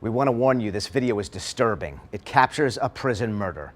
We want to warn you, this video is disturbing. It captures a prison murder.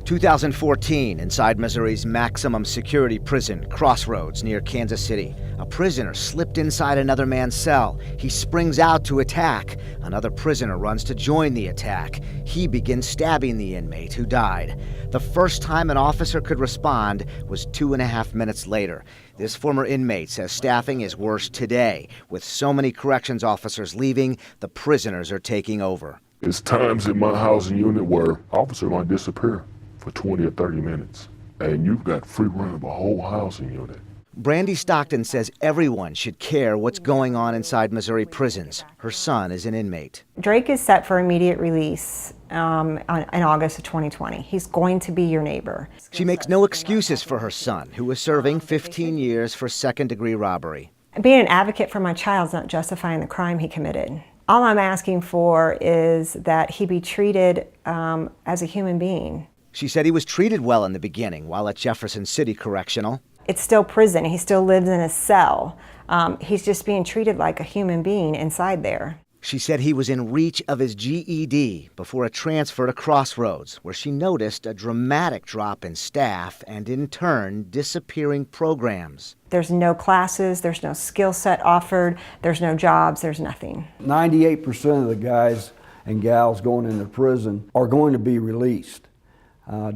2014, inside Missouri's maximum security prison, Crossroads, near Kansas City. A prisoner slipped inside another man's cell. He springs out to attack. Another prisoner runs to join the attack. He begins stabbing the inmate, who died. The first time an officer could respond was 2.5 minutes later. This former inmate says staffing is worse today. With so many corrections officers leaving, the prisoners are taking over. There's times in my housing unit where officer might disappear for 20 or 30 minutes, and you've got free run of a whole housing unit. Brandy Stockton says everyone should care what's going on inside Missouri prisons. Her son is an inmate. Drake is set for immediate release in August of 2020. He's going to be your neighbor. She makes no excuses for her son, who is serving 15 years for second-degree robbery. Being an advocate for my child is not justifying the crime he committed. All I'm asking for is that he be treated as a human being. She said he was treated well in the beginning while at Jefferson City Correctional. It's still prison. He still lives in a cell. He's just being treated like a human being inside there. She said he was in reach of his GED before a transfer to Crossroads, where she noticed a dramatic drop in staff and, in turn, disappearing programs. There's no classes, there's no skill set offered, there's no jobs, there's nothing. 98% of the guys and gals going into prison are going to be released.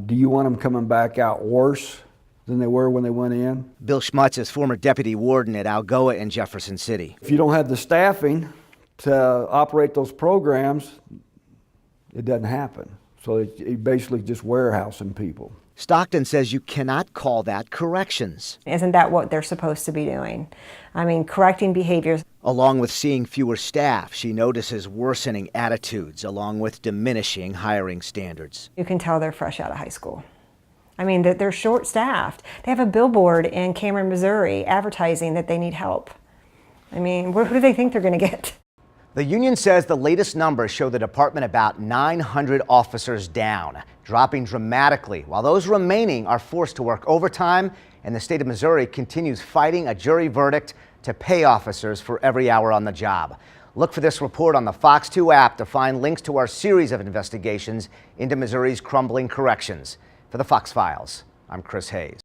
Do you want them coming back out worse than they were when they went in? Bill Schmutz is former deputy warden at Algoa in Jefferson City. If you don't have the staffing to operate those programs, it doesn't happen. So it basically just warehousing people. Stockton says you cannot call that corrections. Isn't that what they're supposed to be doing? I mean, correcting behaviors. Along with seeing fewer staff, she notices worsening attitudes along with diminishing hiring standards. You can tell they're fresh out of high school. I mean, they're short-staffed. They have a billboard in Cameron, Missouri advertising that they need help. I mean, who do they think they're going to get? The union says the latest numbers show the department about 900 officers down, dropping dramatically, while those remaining are forced to work overtime, and the state of Missouri continues fighting a jury verdict to pay officers for every hour on the job. Look for this report on the Fox 2 app to find links to our series of investigations into Missouri's crumbling corrections. For the Fox Files, I'm Chris Hayes.